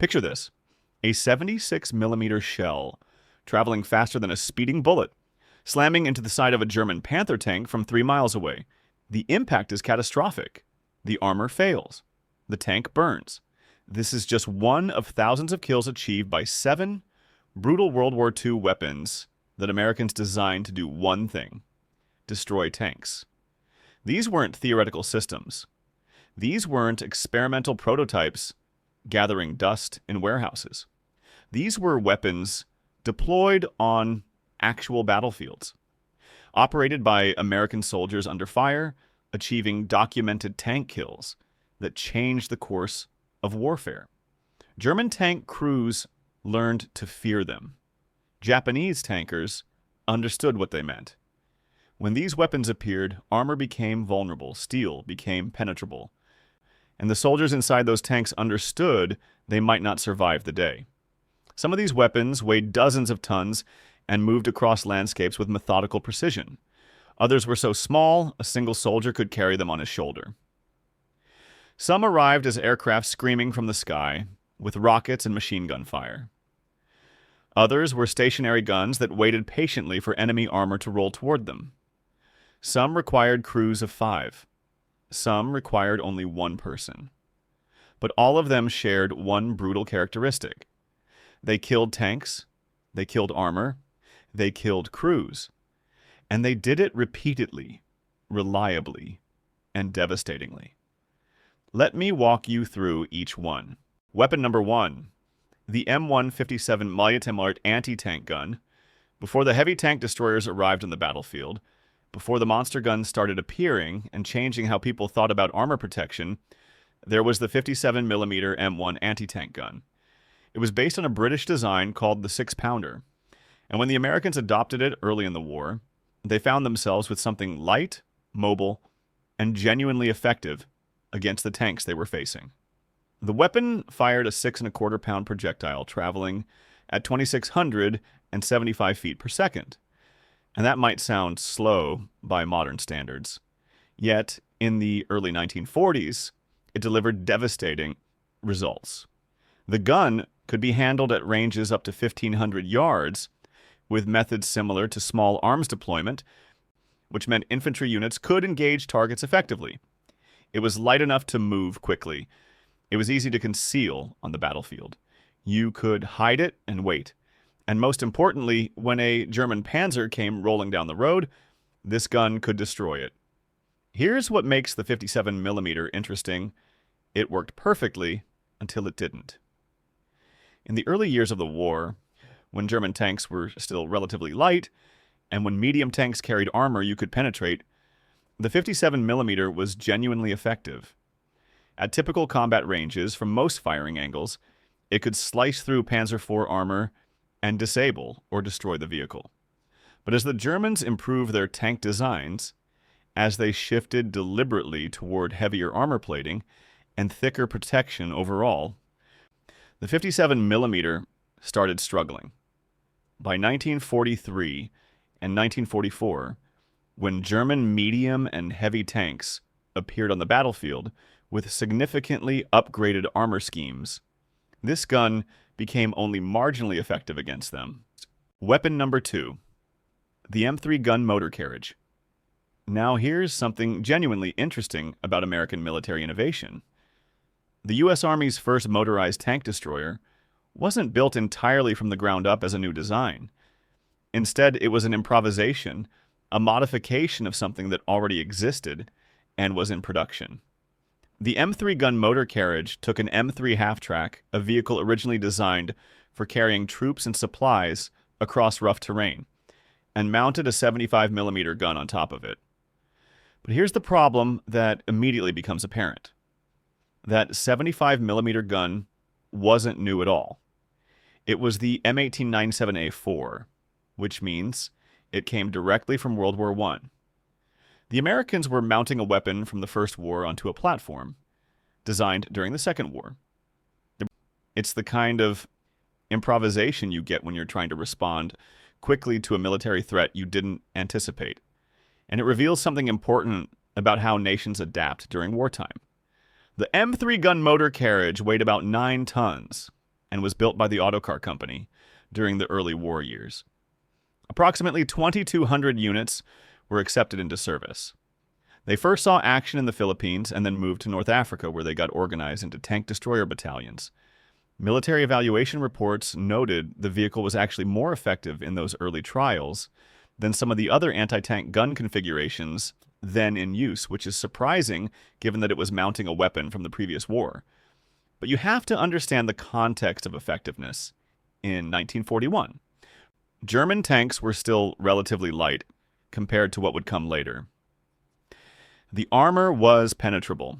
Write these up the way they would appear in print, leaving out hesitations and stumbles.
Picture this: a 76-millimeter shell traveling faster than a speeding bullet, slamming into the side of a German Panther tank from 3 miles away. The impact is catastrophic. The armor fails. The tank burns. This is just one of thousands of kills achieved by 7 brutal World War II weapons that Americans designed to do one thing: destroy tanks. These weren't theoretical systems. These weren't experimental prototypes gathering dust in warehouses. These were weapons deployed on actual battlefields, operated by American soldiers under fire, achieving documented tank kills that changed the course of warfare. German tank crews learned to fear them. Japanese tankers understood what they meant. When these weapons appeared, armor became vulnerable, steel became penetrable, and the soldiers inside those tanks understood they might not survive the day. Some of these weapons weighed dozens of tons and moved across landscapes with methodical precision. Others were so small, a single soldier could carry them on his shoulder. Some arrived as aircraft screaming from the sky, with rockets and machine gun fire. Others were stationary guns that waited patiently for enemy armor to roll toward them. Some required crews of 5. Some required only 1 person. But all of them shared one brutal characteristic. They killed tanks, they killed armor, they killed crews, and they did it repeatedly, reliably, and devastatingly. Let me walk you through each one. Weapon number 1, the M157 Malytemart anti-tank gun. Before the heavy tank destroyers arrived on the battlefield, before the monster guns started appearing and changing how people thought about armor protection, there was the 57mm M1 anti-tank gun. It was based on a British design called the 6-pounder, and when the Americans adopted it early in the war, they found themselves with something light, mobile, and genuinely effective against the tanks they were facing. The weapon fired a 6.25-pound projectile traveling at 2,675 feet per second. And that might sound slow by modern standards. Yet, in the early 1940s, it delivered devastating results. The gun could be handled at ranges up to 1,500 yards with methods similar to small arms deployment, which meant infantry units could engage targets effectively. It was light enough to move quickly. It was easy to conceal on the battlefield. You could hide it and wait. And most importantly, when a German panzer came rolling down the road, this gun could destroy it. Here's what makes the 57mm interesting. It worked perfectly until it didn't. In the early years of the war, when German tanks were still relatively light, and when medium tanks carried armor you could penetrate, the 57mm was genuinely effective. At typical combat ranges, from most firing angles, it could slice through Panzer IV armor and disable or destroy the vehicle. But as the Germans improved their tank designs, as they shifted deliberately toward heavier armor plating and thicker protection overall, the 57mm started struggling. By 1943 and 1944, when German medium and heavy tanks appeared on the battlefield with significantly upgraded armor schemes, this gun became only marginally effective against them. Weapon number 2, the M3 gun motor carriage. Now here's something genuinely interesting about American military innovation. The U.S. Army's first motorized tank destroyer wasn't built entirely from the ground up as a new design. Instead, it was an improvisation, a modification of something that already existed and was in production. The M3 gun motor carriage took an M3 half-track, a vehicle originally designed for carrying troops and supplies across rough terrain, and mounted a 75mm gun on top of it. But here's the problem that immediately becomes apparent. That 75mm gun wasn't new at all. It was the M1897A4, which means it came directly from World War I. The Americans were mounting a weapon from the First War onto a platform designed during the Second War. It's the kind of improvisation you get when you're trying to respond quickly to a military threat you didn't anticipate. And it reveals something important about how nations adapt during wartime. The M3 gun motor carriage weighed about 9 tons. and was built by the autocar company during the early war years. Approximately 2,200 units were accepted into service. They first saw action in the Philippines and then moved to North Africa, where they got organized into tank destroyer battalions. Military evaluation reports noted the vehicle was actually more effective in those early trials than some of the other anti-tank gun configurations then in use, which is surprising given that it was mounting a weapon from the previous war. But you have to understand the context of effectiveness. In 1941, German tanks were still relatively light compared to what would come later. The armor was penetrable.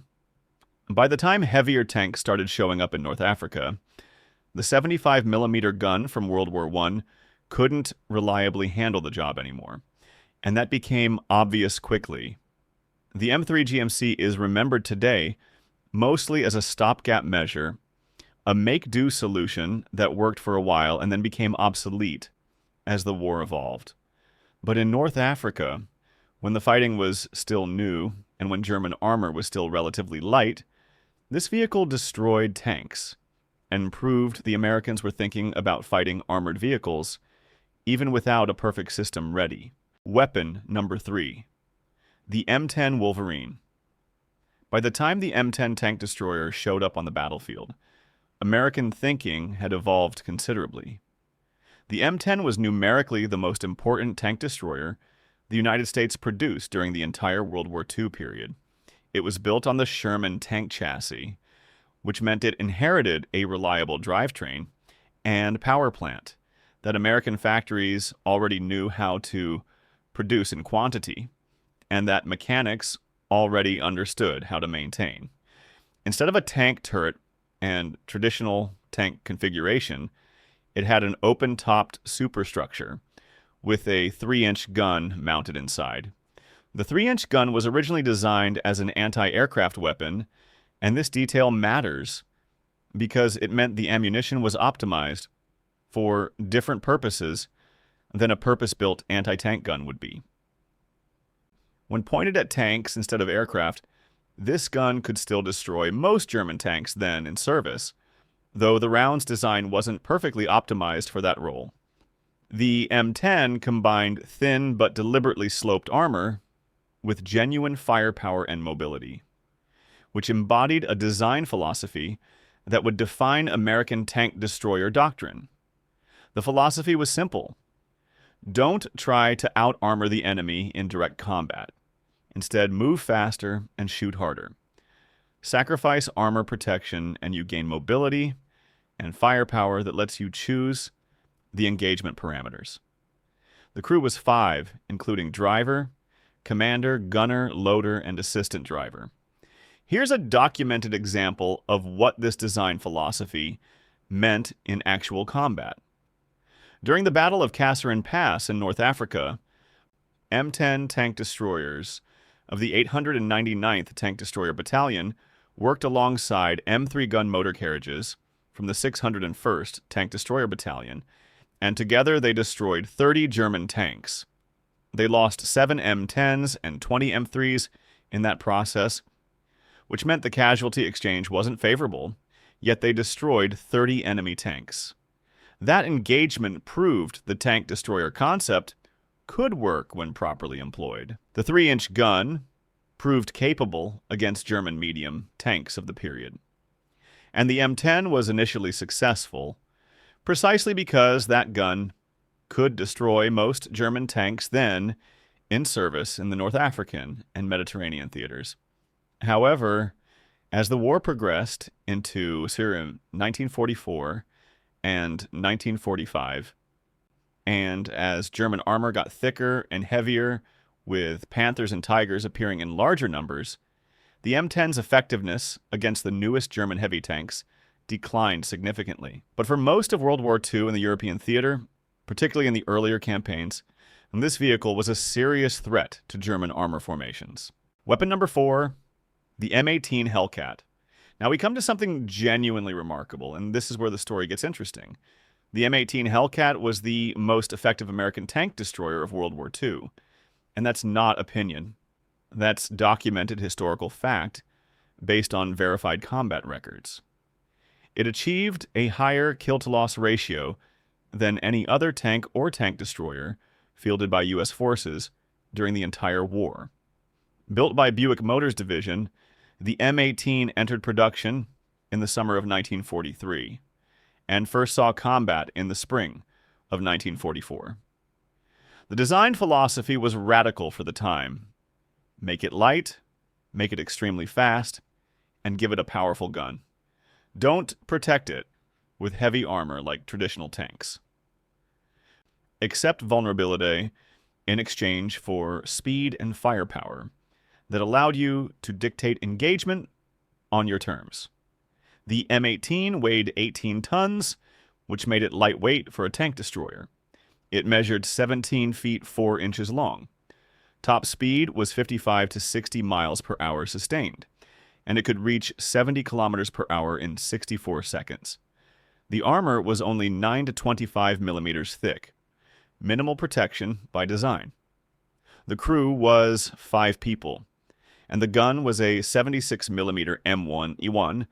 By the time heavier tanks started showing up in North Africa, the 75mm gun from World War I couldn't reliably handle the job anymore, and that became obvious quickly. The M3 GMC is remembered today mostly as a stopgap measure, a make-do solution that worked for a while and then became obsolete as the war evolved. But in North Africa, when the fighting was still new and when German armor was still relatively light, this vehicle destroyed tanks and proved the Americans were thinking about fighting armored vehicles even without a perfect system ready. Weapon number 3, the M10 Wolverine. By the time the M10 tank destroyer showed up on the battlefield, American thinking had evolved considerably. The M10 was numerically the most important tank destroyer the United States produced during the entire World War II period. It was built on the Sherman tank chassis, which meant it inherited a reliable drivetrain and power plant that American factories already knew how to produce in quantity, and that mechanics already understood how to maintain. Instead of a tank turret and traditional tank configuration, it had an open-topped superstructure with a 3-inch gun mounted inside. The 3-inch gun was originally designed as an anti-aircraft weapon, and this detail matters because it meant the ammunition was optimized for different purposes than a purpose-built anti-tank gun would be. When pointed at tanks instead of aircraft, this gun could still destroy most German tanks then in service, though the round's design wasn't perfectly optimized for that role. The M10 combined thin but deliberately sloped armor with genuine firepower and mobility, which embodied a design philosophy that would define American tank destroyer doctrine. The philosophy was simple. Don't try to out-armor the enemy in direct combat. Instead, move faster and shoot harder. Sacrifice armor protection and you gain mobility and firepower that lets you choose the engagement parameters. The crew was 5, including driver, commander, gunner, loader, and assistant driver. Here's a documented example of what this design philosophy meant in actual combat. During the Battle of Kasserine Pass in North Africa, M10 tank destroyers of the 899th Tank Destroyer Battalion worked alongside M3 gun motor carriages from the 601st Tank Destroyer Battalion, and together they destroyed 30 German tanks. They lost 7 M10s and 20 M3s in that process, which meant the casualty exchange wasn't favorable, yet they destroyed 30 enemy tanks. That engagement proved the tank destroyer concept could work when properly employed. The 3-inch gun proved capable against German medium tanks of the period. And the M10 was initially successful, precisely because that gun could destroy most German tanks then in service in the North African and Mediterranean theaters. However, as the war progressed into Syria in 1944 and 1945, and as German armor got thicker and heavier, with Panthers and Tigers appearing in larger numbers, the M10's effectiveness against the newest German heavy tanks declined significantly. But for most of World War II in the European theater, particularly in the earlier campaigns, this vehicle was a serious threat to German armor formations. Weapon number 4, the M18 Hellcat. Now we come to something genuinely remarkable, and this is where the story gets interesting. The M18 Hellcat was the most effective American tank destroyer of World War II. And that's not opinion. That's documented historical fact based on verified combat records. It achieved a higher kill-to-loss ratio than any other tank or tank destroyer fielded by U.S. forces during the entire war. Built by Buick Motors Division, the M18 entered production in the summer of 1943 and first saw combat in the spring of 1944. The design philosophy was radical for the time. Make it light, make it extremely fast, and give it a powerful gun. Don't protect it with heavy armor like traditional tanks. Accept vulnerability in exchange for speed and firepower that allowed you to dictate engagement on your terms. The M18 weighed 18 tons, which made it lightweight for a tank destroyer. It measured 17 feet 4 inches long. Top speed was 55 to 60 miles per hour sustained, and it could reach 70 kilometers per hour in 64 seconds. The armor was only 9 to 25 millimeters thick. Minimal protection by design. The crew was 5 people, and the gun was a 76mm M1E1,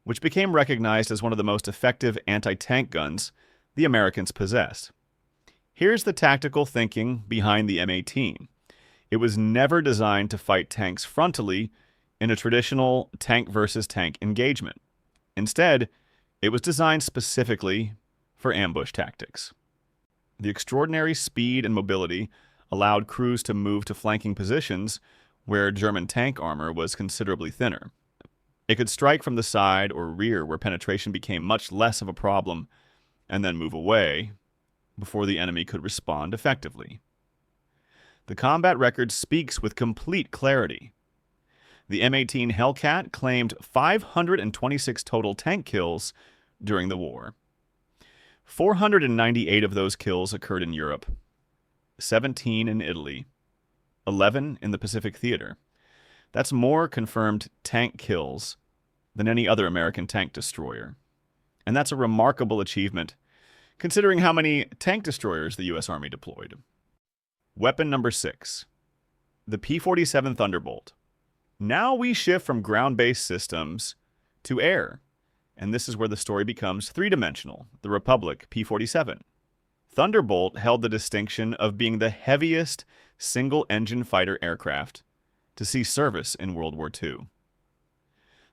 which became recognized as one of the most effective anti-tank guns the Americans possessed. Here's the tactical thinking behind the M18. It was never designed to fight tanks frontally in a traditional tank versus tank engagement. Instead, it was designed specifically for ambush tactics. The extraordinary speed and mobility allowed crews to move to flanking positions where German tank armor was considerably thinner. It could strike from the side or rear where penetration became much less of a problem, and then move away before the enemy could respond effectively. The combat record speaks with complete clarity. The M18 Hellcat claimed 526 total tank kills during the war. 498 of those kills occurred in Europe, 17 in Italy, 11 in the Pacific Theater. That's more confirmed tank kills than any other American tank destroyer. And that's a remarkable achievement, considering how many tank destroyers the U.S. Army deployed. Weapon number 6, the P-47 Thunderbolt. Now we shift from ground-based systems to air, and this is where the story becomes three-dimensional, the Republic P-47. Thunderbolt held the distinction of being the heaviest single-engine fighter aircraft to see service in World War II.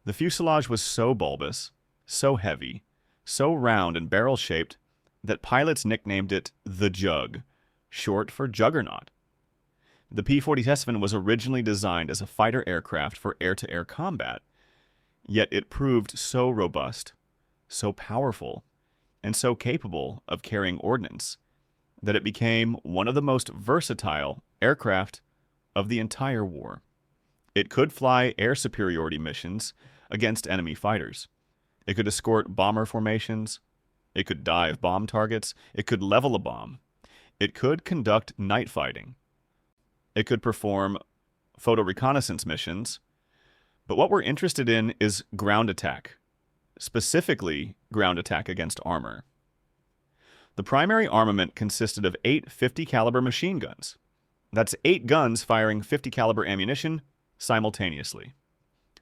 The fuselage was so bulbous, so heavy, so round and barrel-shaped that pilots nicknamed it the Jug, short for Juggernaut. The P-47 was originally designed as a fighter aircraft for air-to-air combat, yet it proved so robust, so powerful, and so capable of carrying ordnance that it became one of the most versatile aircraft of the entire war. It could fly air superiority missions against enemy fighters. It could escort bomber formations. It could dive bomb targets. It could level a bomb. It could conduct night fighting. It could perform photo reconnaissance missions. But what we're interested in is ground attack, specifically ground attack against armor. The primary armament consisted of 8 50 caliber machine guns. That's 8 guns firing 50 caliber ammunition simultaneously.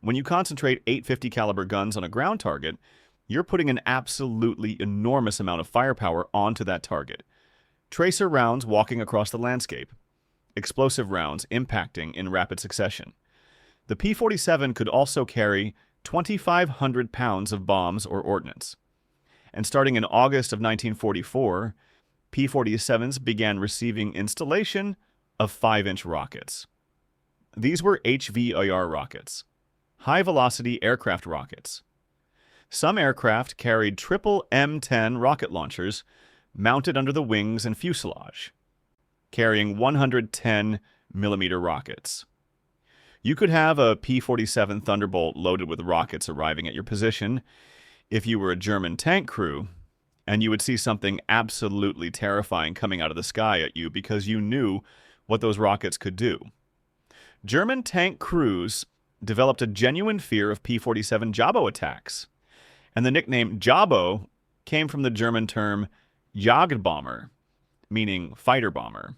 When you concentrate 8 50 caliber guns on a ground target, you're putting an absolutely enormous amount of firepower onto that target. Tracer rounds walking across the landscape. Explosive rounds impacting in rapid succession. The P-47 could also carry 2,500 pounds of bombs or ordnance. And starting in August of 1944, P-47s began receiving installation of 5-inch rockets. These were HVIR rockets, high-velocity aircraft rockets. Some aircraft carried triple M10 rocket launchers mounted under the wings and fuselage, carrying 110-millimeter rockets. You could have a P-47 Thunderbolt loaded with rockets arriving at your position if you were a German tank crew, and you would see something absolutely terrifying coming out of the sky at you because you knew what those rockets could do. German tank crews developed a genuine fear of P-47 Jabo attacks, and the nickname Jabo came from the German term Jagdbomber, meaning fighter bomber.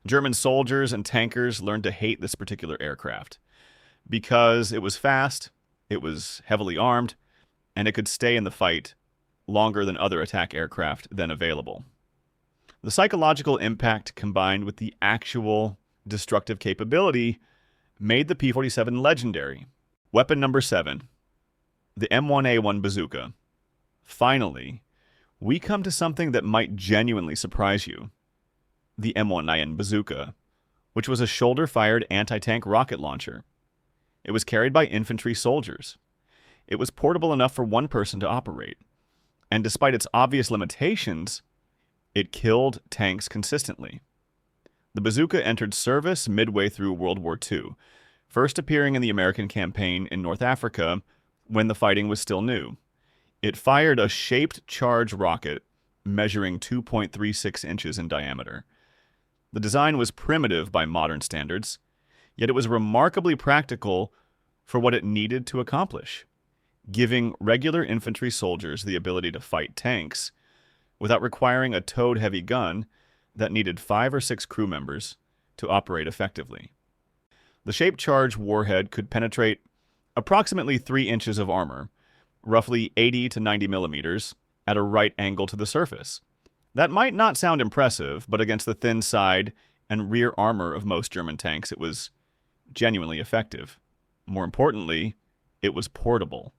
German soldiers and tankers learned to hate this particular aircraft because it was fast, it was heavily armed, and it could stay in the fight longer than other attack aircraft then available. The psychological impact combined with the actual destructive capability made the P-47 legendary. Weapon number 7, the M1A1 bazooka. Finally, we come to something that might genuinely surprise you. The M1A1 bazooka, which was a shoulder-fired anti-tank rocket launcher. It was carried by infantry soldiers. It was portable enough for one person to operate. And despite its obvious limitations, it killed tanks consistently. The bazooka entered service midway through World War II, first appearing in the American campaign in North Africa when the fighting was still new. It fired a shaped charge rocket measuring 2.36 inches in diameter. The design was primitive by modern standards, yet it was remarkably practical for what it needed to accomplish, giving regular infantry soldiers the ability to fight tanks without requiring a towed-heavy gun that needed 5 or 6 crew members to operate effectively. The shaped charge warhead could penetrate approximately 3 inches of armor, roughly 80 to 90 millimeters, at a right angle to the surface. That might not sound impressive, but against the thin side and rear armor of most German tanks, it was genuinely effective. More importantly, it was portable.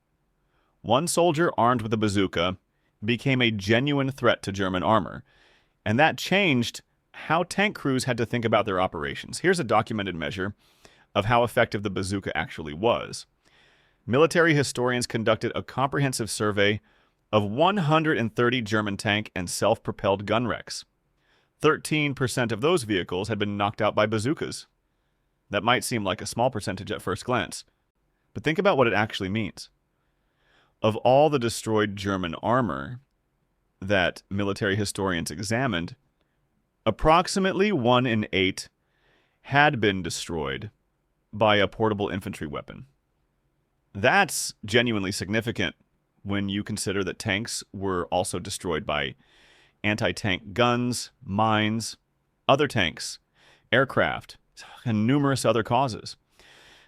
One soldier armed with a bazooka became a genuine threat to German armor, and that changed how tank crews had to think about their operations. Here's a documented measure of how effective the bazooka actually was. Military historians conducted a comprehensive survey of 130 German tank and self-propelled gun wrecks. 13% of those vehicles had been knocked out by bazookas. That might seem like a small percentage at first glance, but think about what it actually means. Of all the destroyed German armor that military historians examined, approximately 1 in 8 had been destroyed by a portable infantry weapon. That's genuinely significant when you consider that tanks were also destroyed by anti-tank guns, mines, other tanks, aircraft, and numerous other causes.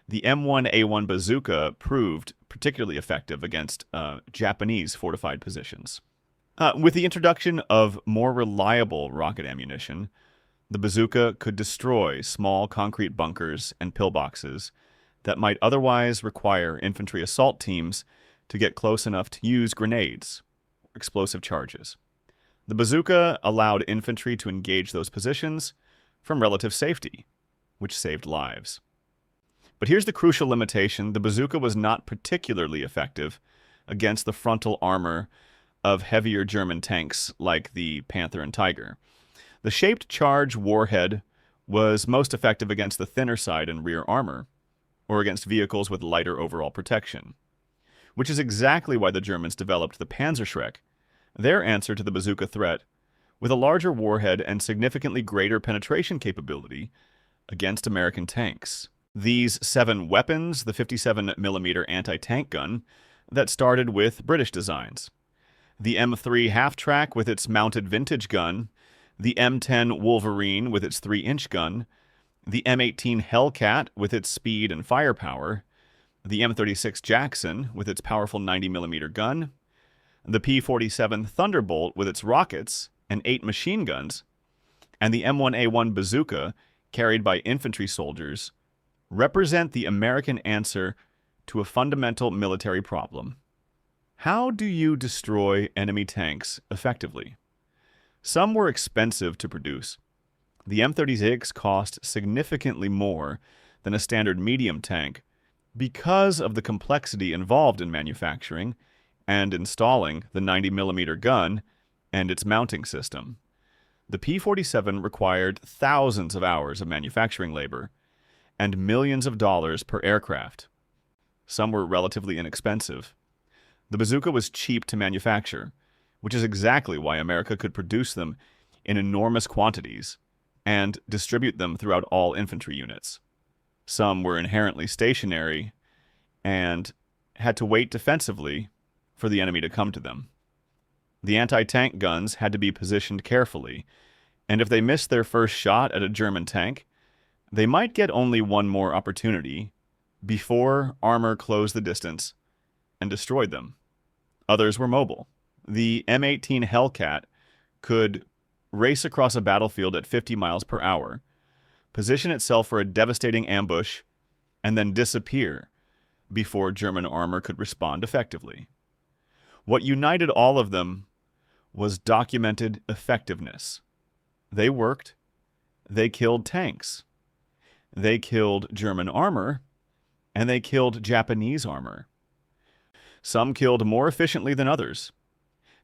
The M1A1 bazooka proved particularly effective against Japanese fortified positions. With the introduction of more reliable rocket ammunition, the bazooka could destroy small concrete bunkers and pillboxes that might otherwise require infantry assault teams to get close enough to use grenades or explosive charges. The bazooka allowed infantry to engage those positions from relative safety, which saved lives. But here's the crucial limitation: the bazooka was not particularly effective against the frontal armor of heavier German tanks like the Panther and Tiger. The shaped charge warhead was most effective against the thinner side and rear armor, or against vehicles with lighter overall protection, which is exactly why the Germans developed the Panzerschreck, their answer to the bazooka threat, with a larger warhead and significantly greater penetration capability against American tanks. These 7 weapons, the 57mm anti-tank gun that started with British designs, the M3 half-track with its mounted vintage gun, the M10 Wolverine with its 3-inch gun, the M18 Hellcat with its speed and firepower, the M36 Jackson with its powerful 90mm gun, the P-47 Thunderbolt with its rockets and 8 machine guns, and the M1A1 bazooka carried by infantry soldiers represent the American answer to a fundamental military problem. How do you destroy enemy tanks effectively? Some were expensive to produce. The M36 cost significantly more than a standard medium tank because of the complexity involved in manufacturing and installing the 90mm gun and its mounting system. The P-47 required thousands of hours of manufacturing labor and millions of dollars per aircraft. Some were relatively inexpensive. The bazooka was cheap to manufacture, which is exactly why America could produce them in enormous quantities and distribute them throughout all infantry units. Some were inherently stationary and had to wait defensively for the enemy to come to them. The anti-tank guns had to be positioned carefully, and if they missed their first shot at a German tank, they might get only one more opportunity before armor closed the distance and destroyed them. Others were mobile. The M18 Hellcat could race across a battlefield at 50 miles per hour, position itself for a devastating ambush, and then disappear before German armor could respond effectively. What united all of them was documented effectiveness. They worked. They killed tanks. They killed German armor, and they killed Japanese armor. Some killed more efficiently than others.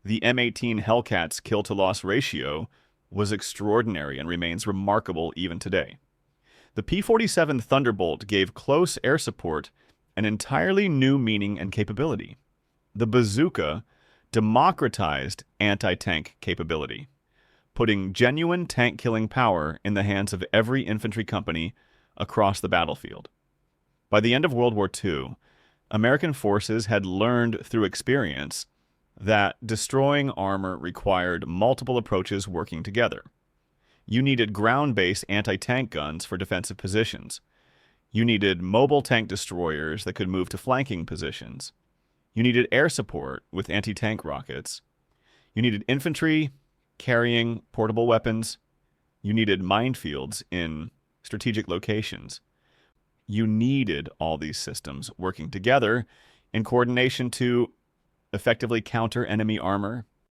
The M18 Hellcat's kill-to-loss ratio was extraordinary and remains remarkable even today. The P-47 Thunderbolt gave close air support an entirely new meaning and capability. The bazooka democratized anti-tank capability, putting genuine tank-killing power in the hands of every infantry company across the battlefield. By the end of World War II, American forces had learned through experience that destroying armor required multiple approaches working together. You needed ground-based anti-tank guns for defensive positions. You needed mobile tank destroyers that could move to flanking positions. You needed air support with anti-tank rockets. You needed infantry carrying portable weapons. You needed minefields in strategic locations. You needed all these systems working together in coordination to effectively counter enemy armor